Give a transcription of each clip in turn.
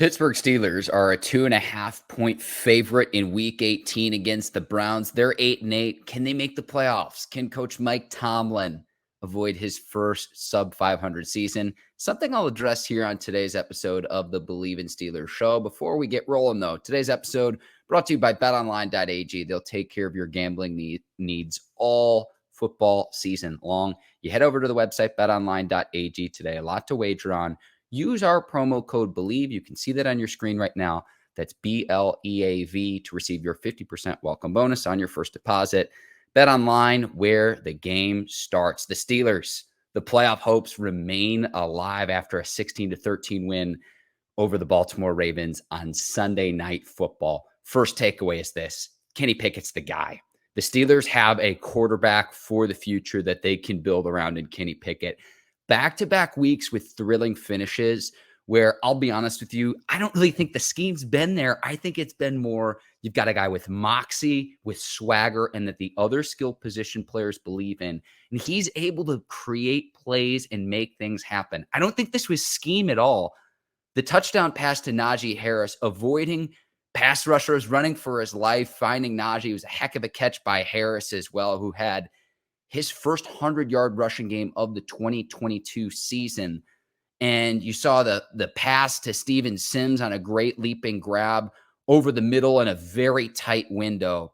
Pittsburgh Steelers are a 2.5 point favorite in Week 18 against the Browns. They're 8-8. Can they make the playoffs? Can Coach Mike Tomlin avoid his first sub-500 season? Something I'll address here on today's episode of the Bleav in Steelers show. Before we get rolling, though, today's episode brought to you by betonline.ag. They'll take care of your gambling needs all football season long. You head over to the website betonline.ag today. A lot to wager on. Use our promo code Bleav. You can see that on your screen right now. That's BLEAV to receive your 50% welcome bonus on your first deposit. Bet online where the game starts. The Steelers, the playoff hopes remain alive after a 16-13 win over the Baltimore Ravens on Sunday Night Football. First takeaway is this: Kenny Pickett's the guy. The Steelers have a quarterback for the future that they can build around in Kenny Pickett. Back-to-back weeks with thrilling finishes where, I'll be honest with you, I don't really think the scheme's been there. I think it's been more, you've got a guy with moxie, with swagger, and that the other skill position players believe in. And he's able to create plays and make things happen. I don't think this was scheme at all. The touchdown pass to Najee Harris, avoiding pass rushers, running for his life, finding Najee was a heck of a catch by Harris as well, who had his first 100-yard rushing game of the 2022 season. And you saw the pass to Steven Sims on a great leaping grab over the middle in a very tight window.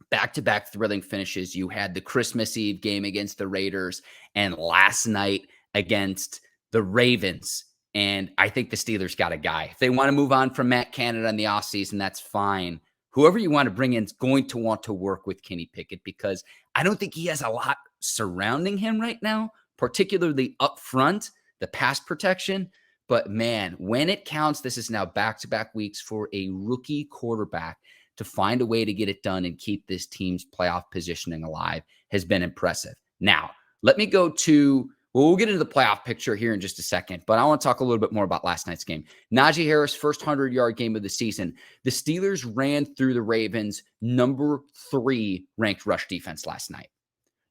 Back-to-back thrilling finishes. You had the Christmas Eve game against the Raiders and last night against the Ravens. And I think the Steelers got a guy. If they want to move on from Matt Canada in the offseason, that's fine. Whoever you want to bring in is going to want to work with Kenny Pickett, because I don't think he has a lot surrounding him right now, particularly up front, the pass protection. But man, when it counts, this is now back-to-back weeks for a rookie quarterback to find a way to get it done and keep this team's playoff positioning alive has been impressive. Now, let me go to, we'll get into the playoff picture here in just a second, but I want to talk a little bit more about last night's game. Najee Harris, first 100-yard game of the season. The Steelers ran through the Ravens' number 3 ranked rush defense last night.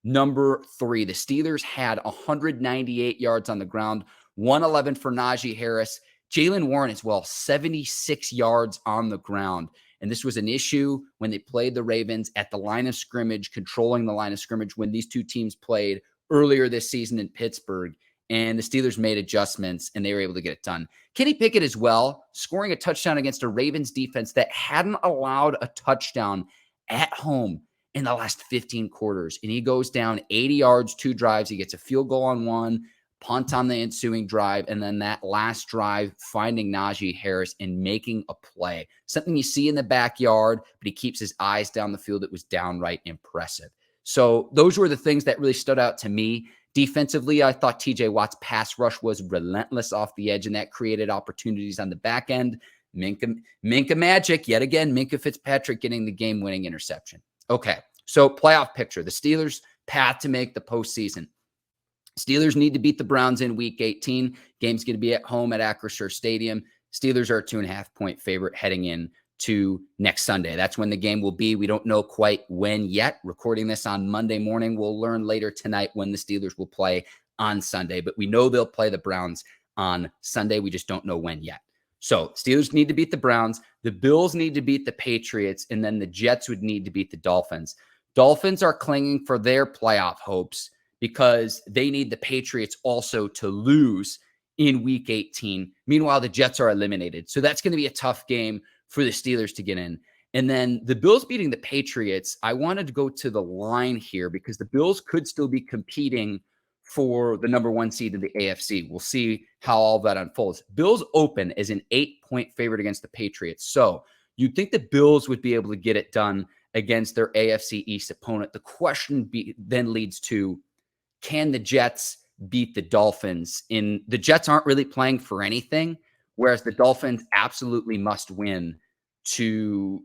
Number 3. The Steelers had 198 yards on the ground, 111 for Najee Harris. Jaylen Warren as well, 76 yards on the ground. And this was an issue when they played the Ravens at the line of scrimmage, controlling the line of scrimmage when these two teams played earlier this season in Pittsburgh, and the Steelers made adjustments and they were able to get it done. Kenny Pickett as well, scoring a touchdown against a Ravens defense that hadn't allowed a touchdown at home in the last 15 quarters. And he goes down 80 yards, 2 drives. He gets a field goal on one, punt on the ensuing drive, and then that last drive finding Najee Harris and making a play. Something you see in the backyard, but he keeps his eyes down the field. It was downright impressive. So those were the things that really stood out to me. Defensively, I thought TJ Watt's pass rush was relentless off the edge, and that created opportunities on the back end. Minkah magic, yet again, Minkah Fitzpatrick getting the game-winning interception. Okay, so playoff picture. The Steelers' path to make the postseason. Steelers need to beat the Browns in Week 18. Game's going to be at home at Acrisure Stadium. Steelers are a 2.5-point favorite heading in to next Sunday. That's when the game will be. We don't know quite when yet. Recording this on Monday morning. We'll learn later tonight when the Steelers will play on Sunday, but we know they'll play the Browns on Sunday. We just don't know when yet. So Steelers need to beat the Browns. The Bills need to beat the Patriots, and then the Jets would need to beat the Dolphins. Dolphins are clinging for their playoff hopes because they need the Patriots also to lose in Week 18. Meanwhile, the Jets are eliminated. So that's going to be a tough game for the Steelers to get in. And then the Bills beating the Patriots, I wanted to go to the line here because the Bills could still be competing for the number 1 seed in the AFC. We'll see how all that unfolds. Bills open as an 8-point favorite against the Patriots. So you'd think the Bills would be able to get it done against their AFC East opponent. The question then leads to, can the Jets beat the Dolphins? The Jets aren't really playing for anything, whereas the Dolphins absolutely must win to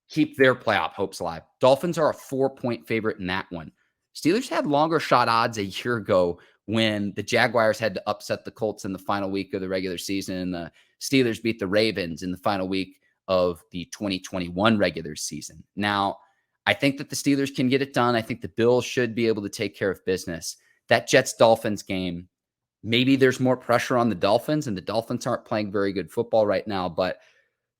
keep their playoff hopes alive. Dolphins are a 4-point favorite in that one. Steelers had longer shot odds a year ago when the Jaguars had to upset the Colts in the final week of the regular season, and the Steelers beat the Ravens in the final week of the 2021 regular season. Now, I think that the Steelers can get it done. I think the Bills should be able to take care of business. That Jets-Dolphins game, Maybe there's more pressure on the Dolphins, and the Dolphins aren't playing very good football right now. But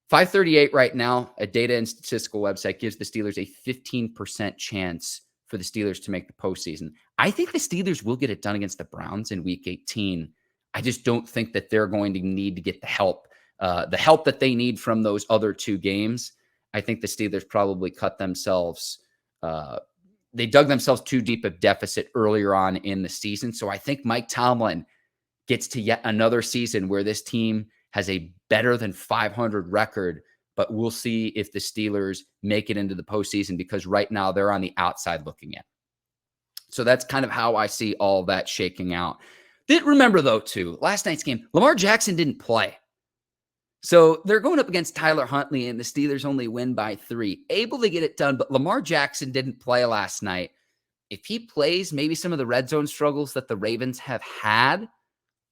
538 right now, a data and statistical website gives the Steelers a 15% chance for the Steelers to make the postseason. I think the Steelers will get it done against the Browns in Week 18. I just don't think that they're going to need to get the help that they need from those other two games. I think the Steelers probably cut themselves. They dug themselves too deep of deficit earlier on in the season. So I think Mike Tomlin gets to yet another season where this team has a better than 500 record, but we'll see if the Steelers make it into the postseason, because right now they're on the outside looking in. So that's kind of how I see all that shaking out. Remember, though, too, last night's game, Lamar Jackson didn't play. So they're going up against Tyler Huntley, and the Steelers only win by 3. Able to get it done, but Lamar Jackson didn't play last night. If he plays, maybe some of the red zone struggles that the Ravens have had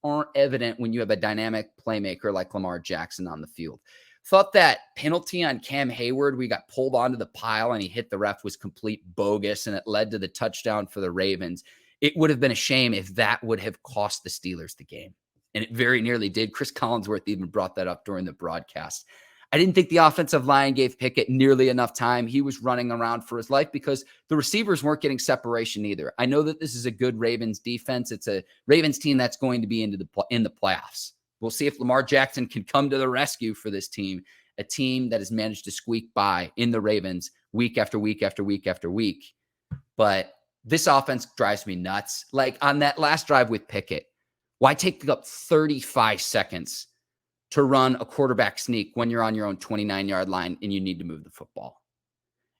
aren't evident when you have a dynamic playmaker like Lamar Jackson on the field. Thought that penalty on Cam Hayward, we got pulled onto the pile and he hit the ref, was complete bogus, and it led to the touchdown for the Ravens. It would have been a shame if that would have cost the Steelers the game. And it very nearly did. Chris Collinsworth even brought that up during the broadcast. I didn't think the offensive line gave Pickett nearly enough time. He was running around for his life because the receivers weren't getting separation either. I know that this is a good Ravens defense. It's a Ravens team that's going to be in the playoffs. We'll see if Lamar Jackson can come to the rescue for this team, a team that has managed to squeak by in the Ravens week after week after week after week. But this offense drives me nuts. Like on that last drive with Pickett, why take up 35 seconds to run a quarterback sneak when you're on your own 29-yard line and you need to move the football?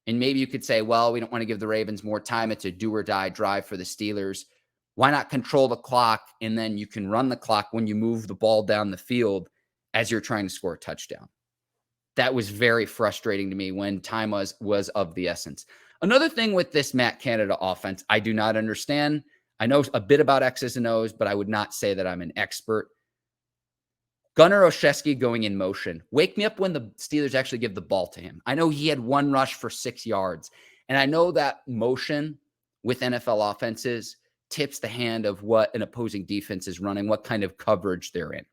And maybe you could say, well, we don't want to give the Ravens more time. It's a do-or-die drive for the Steelers. Why not control the clock, and then you can run the clock when you move the ball down the field as you're trying to score a touchdown? That was very frustrating to me when time was of the essence. Another thing with this Matt Canada offense, I do not understand. I know a bit about X's and O's, but I would not say that I'm an expert. Gunnar Olszewski going in motion. Wake me up when the Steelers actually give the ball to him. I know he had one rush for 6 yards, and I know that motion with NFL offenses tips the hand of what an opposing defense is running, what kind of coverage they're in.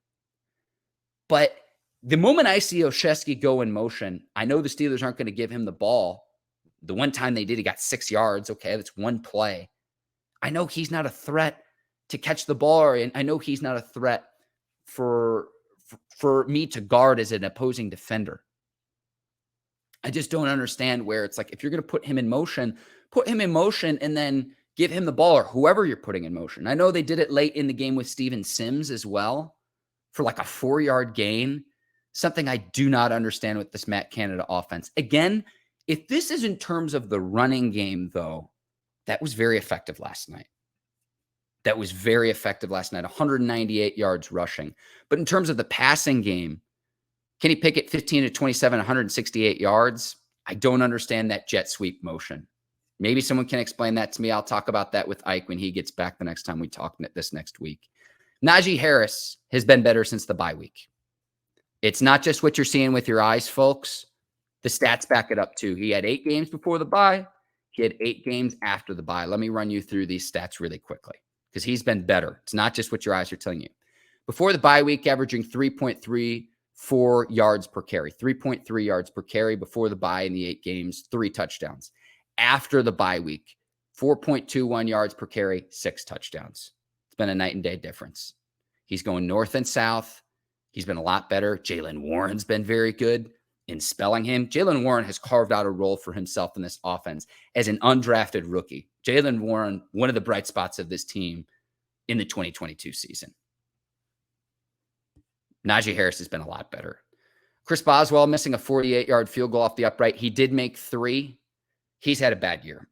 But the moment I see Olszewski go in motion, I know the Steelers aren't going to give him the ball. The one time they did, he got 6 yards. Okay, that's one play. I know he's not a threat to catch the ball, and I know he's not a threat for me to guard as an opposing defender. I just don't understand where it's like, if you're going to put him in motion and then give him the ball, or whoever you're putting in motion. I know they did it late in the game with Steven Sims as well for like a 4-yard gain, something I do not understand with this Matt Canada offense. Again, if this is in terms of the running game, though, that was very effective last night. 198 yards rushing. But in terms of the passing game, Kenny Pickett, 15 to 27, 168 yards. I don't understand that jet sweep motion. Maybe someone can explain that to me. I'll talk about that with Ike when he gets back the next time we talk this next week. Najee Harris has been better since the bye week. It's not just what you're seeing with your eyes, folks. The stats back it up too. He had 8 games before the bye. He had 8 games after the bye. Let me run you through these stats really quickly, because he's been better. It's not just what your eyes are telling you. Before the bye week, averaging 3.34 yards per carry. 3.3 yards per carry before the bye in the 8 games, 3 touchdowns. After the bye week, 4.21 yards per carry, 6 touchdowns. It's been a night and day difference. He's going north and south. He's been a lot better. Jaylen Warren's been very good in spelling him. Jaylen Warren has carved out a role for himself in this offense as an undrafted rookie. Jaylen Warren, one of the bright spots of this team in the 2022 season. Najee Harris has been a lot better. Chris Boswell missing a 48-yard field goal off the upright. He did make 3. He's had a bad year.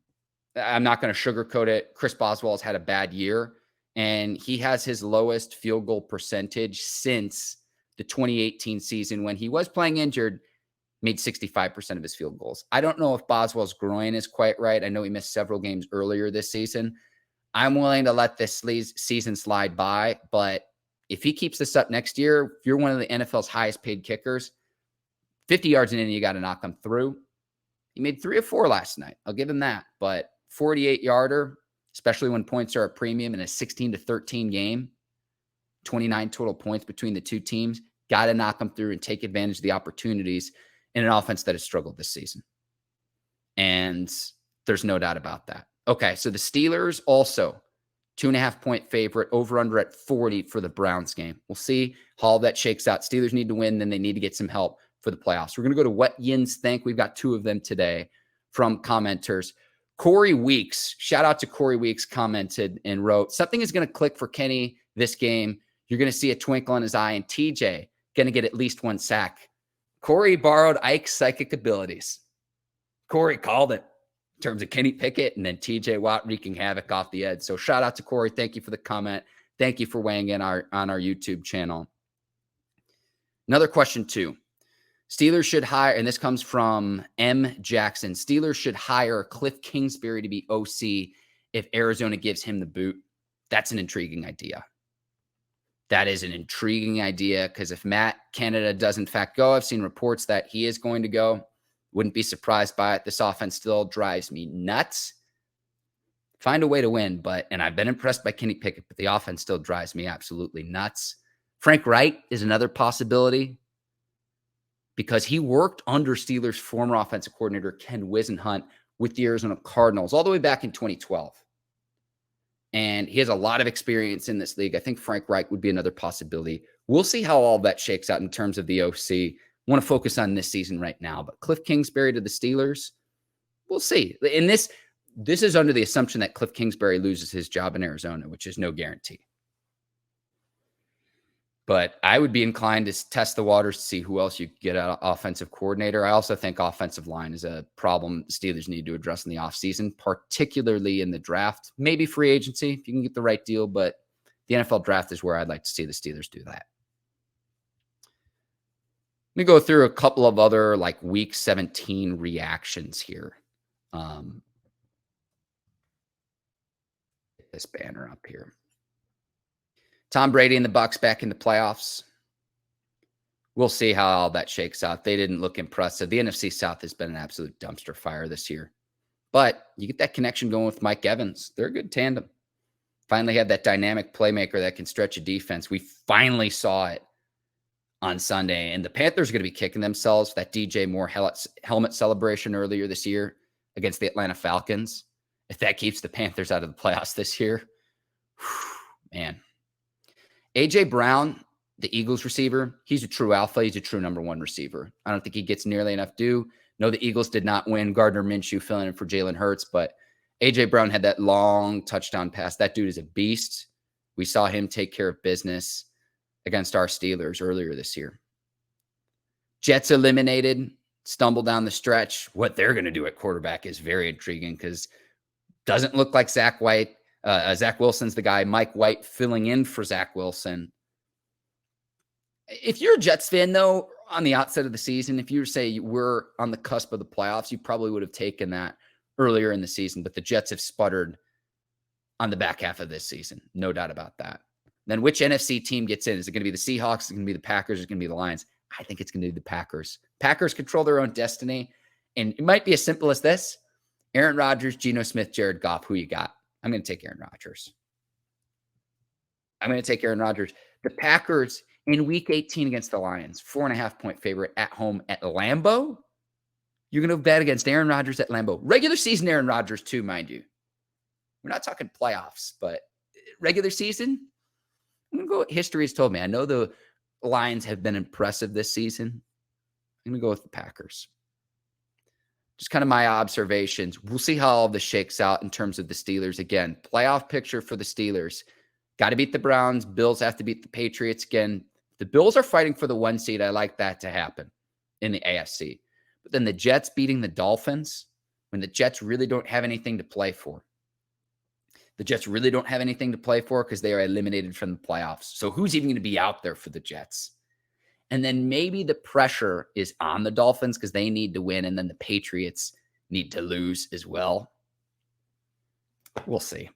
I'm not going to sugarcoat it. Chris Boswell has had a bad year, and he has his lowest field goal percentage since the 2018 season, when he was playing injured, made 65% of his field goals. I don't know if Boswell's groin is quite right. I know he missed several games earlier this season. I'm willing to let this season slide by, but if he keeps this up next year, if you're one of the NFL's highest paid kickers, 50 yards in, you got to knock them through. He made 3 of 4 last night. I'll give him that. But 48-yarder, especially when points are a premium in a 16-13 game, 29 total points between the two teams. Got to knock them through and take advantage of the opportunities in an offense that has struggled this season. And there's no doubt about that. Okay, so the Steelers also 2.5-point favorite, over under at 40 for the Browns game. We'll see how all that shakes out. Steelers need to win, then they need to get some help for the playoffs. We're going to go to what Yins think. We've got 2 of them today from commenters. Corey Weeks, shout out to Corey Weeks, commented and wrote, something is going to click for Kenny this game. You're going to see a twinkle in his eye, and TJ going to get at least 1 sack. Corey borrowed Ike's psychic abilities. Corey called it in terms of Kenny Pickett and then TJ Watt wreaking havoc off the edge. So shout out to Corey. Thank you for the comment. Thank you for weighing in on our YouTube channel. Another question too. Steelers should hire, and this comes from M. Jackson. Steelers should hire Cliff Kingsbury to be OC if Arizona gives him the boot. That's an intriguing idea. That is an intriguing idea because if Matt Canada does in fact go, I've seen reports that he is going to go. Wouldn't be surprised by it. This offense still drives me nuts. Find a way to win, and I've been impressed by Kenny Pickett, but the offense still drives me absolutely nuts. Frank Wright is another possibility because he worked under Steelers' former offensive coordinator, Ken Wisenhunt, with the Arizona Cardinals all the way back in 2012. And he has a lot of experience in this league. I think Frank Wright would be another possibility. We'll see how all that shakes out in terms of the OC. Want to focus on this season right now, but Cliff Kingsbury to the Steelers, we'll see. And this is under the assumption that Cliff Kingsbury loses his job in Arizona, which is no guarantee. But I would be inclined to test the waters to see who else you get out of offensive coordinator. I also think offensive line is a problem the Steelers need to address in the offseason, particularly in the draft. Maybe free agency if you can get the right deal, but the NFL draft is where I'd like to see the Steelers do that. Let me go through a couple of other like week 17 reactions here. Get this banner up here. Tom Brady and the Bucs back in the playoffs. We'll see how all that shakes out. They didn't look impressive. The NFC South has been an absolute dumpster fire this year. But you get that connection going with Mike Evans. They're a good tandem. Finally had that dynamic playmaker that can stretch a defense. We finally saw it on Sunday. And the Panthers are going to be kicking themselves for that DJ Moore helmet celebration earlier this year against the Atlanta Falcons. If that keeps the Panthers out of the playoffs this year, man. A.J. Brown, the Eagles receiver, he's a true alpha. He's a true number 1 receiver. I don't think he gets nearly enough due. No, the Eagles did not win. Gardner Minshew filling in for Jalen Hurts, but A.J. Brown had that long touchdown pass. That dude is a beast. We saw him take care of business against our Steelers earlier this year. Jets eliminated, stumbled down the stretch. What they're going to do at quarterback is very intriguing because doesn't look like Zach Wilson's the guy. Mike White filling in for Zach Wilson. If you're a Jets fan, though, on the outset of the season, if you say we're on the cusp of the playoffs, you probably would have taken that earlier in the season. But the Jets have sputtered on the back half of this season. No doubt about that. Then which NFC team gets in? Is it going to be the Seahawks? Is it going to be the Packers? Is it going to be the Lions? I think it's going to be the Packers. Packers control their own destiny. And it might be as simple as this. Aaron Rodgers, Geno Smith, Jared Goff. Who you got? I'm going to take Aaron Rodgers. The Packers in week 18 against the Lions, 4.5-point favorite at home at Lambeau. You're going to bet against Aaron Rodgers at Lambeau. Regular season Aaron Rodgers too, mind you. We're not talking playoffs, but regular season, I'm going to go with history has told me. I know the Lions have been impressive this season. I'm going to go with the Packers. Just kind of my observations. We'll see how all this shakes out in terms of the Steelers. Again, playoff picture for the Steelers. Got to beat the Browns. Bills have to beat the Patriots. Again, the Bills are fighting for the 1 seed. I like that to happen in the AFC. But then the Jets beating the Dolphins when the Jets really don't have anything to play for. The Jets really don't have anything to play for because they are eliminated from the playoffs. So who's even going to be out there for the Jets? And then maybe the pressure is on the Dolphins because they need to win, and then the Patriots need to lose as well. We'll see.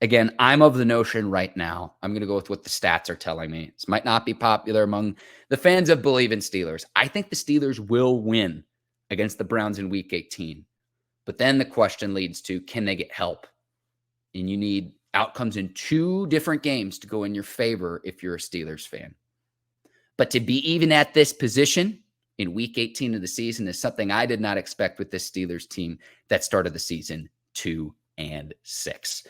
Again, I'm of the notion right now, I'm going to go with what the stats are telling me. This might not be popular among the fans of Bleav in Steelers. I think the Steelers will win against the Browns in week 18. But then the question leads to, can they get help? And outcomes in 2 different games to go in your favor if you're a Steelers fan. But to be even at this position in week 18 of the season is something I did not expect with this Steelers team that started the season 2-6. This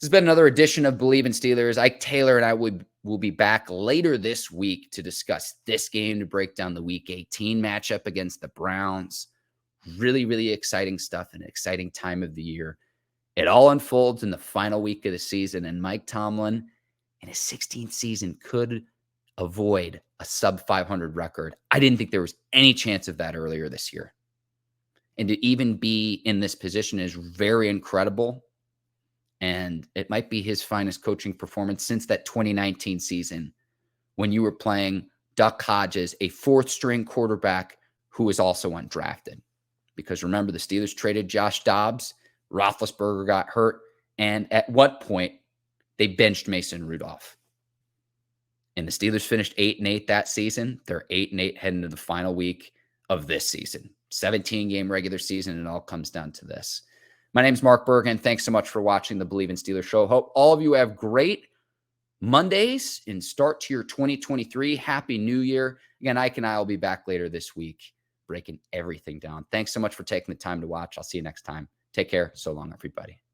has been another edition of Bleav in Steelers. Ike Taylor and I will be back later this week to discuss this game, to break down the week 18 matchup against the Browns. Really, really exciting stuff, an exciting time of the year. It all unfolds in the final week of the season, and Mike Tomlin in his 16th season could avoid a sub-500 record. I didn't think there was any chance of that earlier this year. And to even be in this position is very incredible. And it might be his finest coaching performance since that 2019 season when you were playing Duck Hodges, a 4th-string quarterback who was also undrafted. Because remember, the Steelers traded Josh Dobbs, Roethlisberger got hurt, and at what point they benched Mason Rudolph. And the Steelers finished 8-8 that season. They're 8-8 heading into the final week of this season. 17-game regular season, and it all comes down to this. My name's Mark Bergin. Thanks so much for watching the Bleav in Steelers show. Hope all of you have great Mondays and start to your 2023. Happy New Year. Again, Ike and I will be back later this week breaking everything down. Thanks so much for taking the time to watch. I'll see you next time. Take care. So long, everybody.